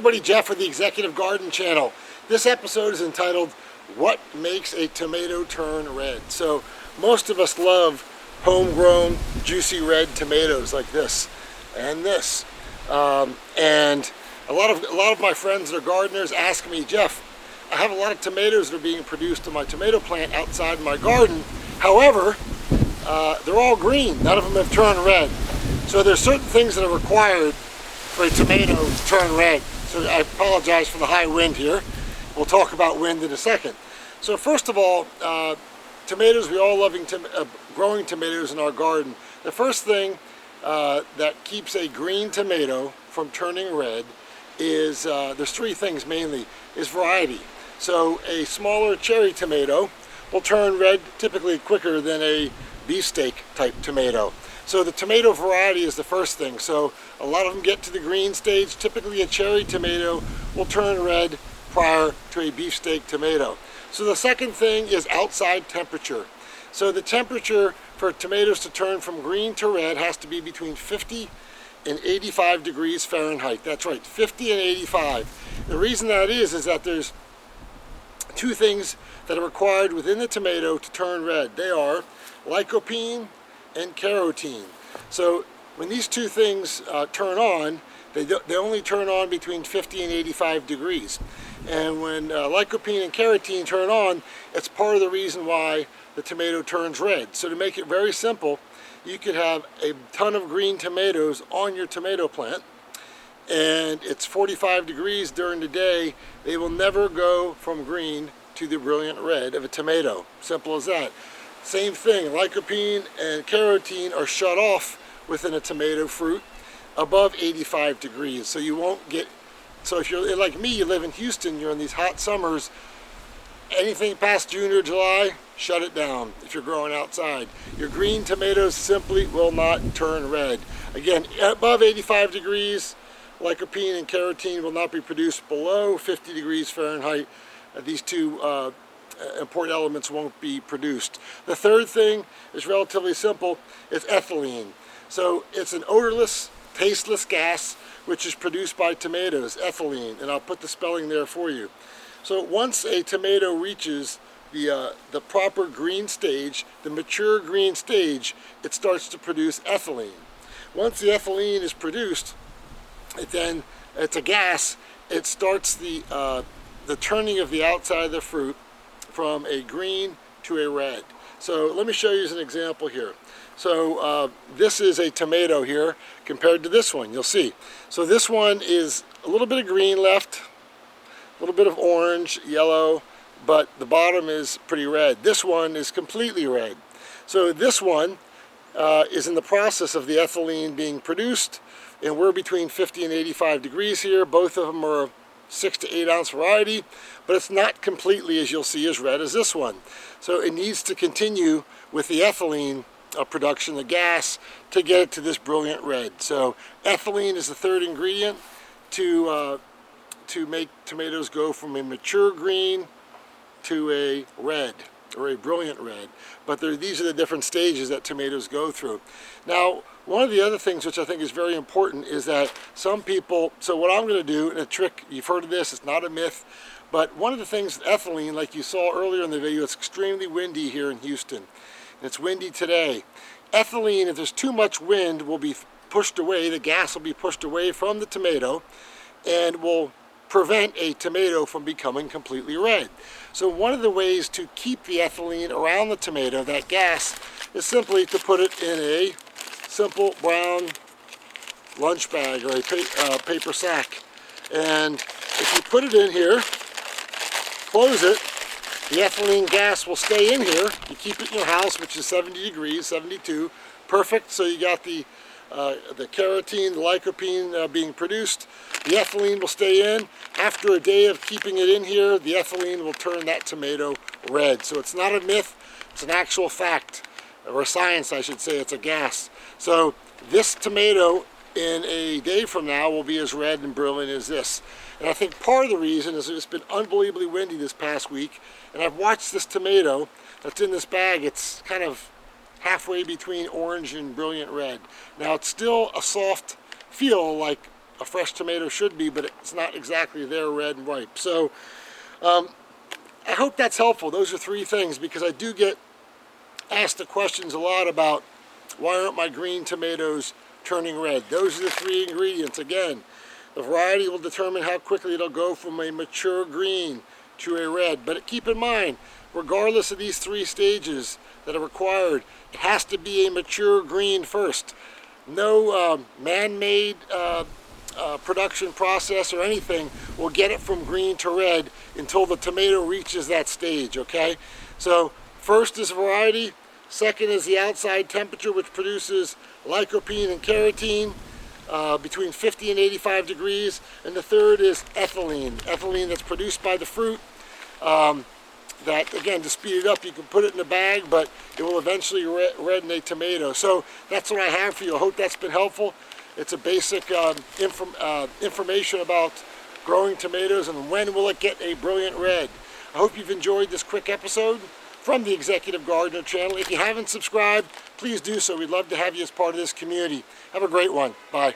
everybody, Jeff with the Executive Garden Channel. This episode is entitled, What Makes a Tomato Turn Red? So most of us love homegrown, juicy red tomatoes like this and this. And a lot of my friends that are gardeners ask me, Jeff, I have a lot of tomatoes that are being produced in my tomato plant outside my garden. However, they're all green. None of them have turned red. So there's certain things that are required for a tomato to turn red. So I apologize for the high wind here. We'll talk about wind in a second. So first of all, tomatoes, we all love growing tomatoes in our garden. The first thing that keeps a green tomato from turning red is, there's three things mainly, is variety. So a smaller cherry tomato will turn red typically quicker than a beefsteak type tomato. So the tomato variety is the first thing. So a lot of them get to the green stage. Typically a cherry tomato will turn red prior to a beefsteak tomato. So the second thing is outside temperature. So the temperature for tomatoes to turn from green to red has to be between 50 and 85 degrees Fahrenheit. That's right, 50 and 85. The reason that is that there's two things that are required within the tomato to turn red. They are lycopene and carotene. So when these two things turn on, they only turn on between 50 and 85 degrees. And when lycopene and carotene turn on, it's part of the reason why the tomato turns red. So to make it very simple, you could have a ton of green tomatoes on your tomato plant, and it's 45 degrees during the day. They will never go from green to the brilliant red of a tomato. Simple as that. Same thing, lycopene and carotene are shut off within a tomato fruit above 85 degrees. So you won't get, so if you're like me, you live in Houston, you're in these hot summers, anything past June or July, shut it down if you're growing outside. Your green tomatoes simply will not turn red. Again, above 85 degrees, lycopene and carotene will not be produced. Below 50 degrees Fahrenheit, these two important elements won't be produced. The third thing is relatively simple. It's ethylene. So it's an odorless, tasteless gas which is produced by tomatoes, ethylene, and I'll put the spelling there for you. So once a tomato reaches the proper green stage, the mature green stage, it starts to produce ethylene. Once the ethylene is produced, it's a gas. It starts the turning of the outside of the fruit from a green to a red. So let me show you as an example here. So this is a tomato here compared to this one, you'll see. So this one is a little bit of green left, a little bit of orange, yellow, but the bottom is pretty red. This one is completely red. So this one is in the process of the ethylene being produced, and we're between 50 and 85 degrees here. Both of them are 6 to 8 ounce variety, but it's not completely, as you'll see, as red as this one. So it needs to continue with the ethylene production, the gas, to get it to this brilliant red. So ethylene is the third ingredient to make tomatoes go from a mature green to a red, or a brilliant red. But these are the different stages that tomatoes go through. Now, one of the other things which I think is very important is that some people, so what I'm going to do, and a trick, you've heard of this, it's not a myth, but one of the things, ethylene, like you saw earlier in the video, it's extremely windy here in Houston, and it's windy today. Ethylene, if there's too much wind, will be pushed away, the gas will be pushed away from the tomato, and will prevent a tomato from becoming completely red. So one of the ways to keep the ethylene around the tomato, that gas, is simply to put it in a simple brown lunch bag or a paper sack. And if you put it in here, close it, the ethylene gas will stay in here. You keep it in your house, which is 70 degrees, 72, perfect. So you got the carotene, the lycopene being produced. The ethylene will stay in. After a day of keeping it in here, the ethylene will turn that tomato red. So it's not a myth, it's an actual fact, or science I should say, it's a gas. So this tomato in a day from now will be as red and brilliant as this. And I think part of the reason is it's been unbelievably windy this past week, and I've watched this tomato that's in this bag. It's kind of halfway between orange and brilliant red. Now it's still a soft feel like a fresh tomato should be, but it's not exactly there red and ripe. So I hope that's helpful. Those are 3 things, because I do get asked the questions a lot about why aren't my green tomatoes turning red. Those are the 3 ingredients. Again, the variety will determine how quickly it'll go from a mature green to a red. But keep in mind, regardless of these 3 stages that are required, it has to be a mature green first. No man-made production process or anything will get it from green to red until the tomato reaches that stage, okay? So first is variety, second is the outside temperature, which produces lycopene and carotene between 50 and 85 degrees, and the third is ethylene that's produced by the fruit. That, again, to speed it up, you can put it in a bag, but it will eventually redden a tomato. So that's what I have for you. I hope that's been helpful. It's a basic information about growing tomatoes and when will it get a brilliant red. I hope you've enjoyed this quick episode from the Executive Gardener channel. If you haven't subscribed, please do so. We'd love to have you as part of this community. Have a great one. Bye.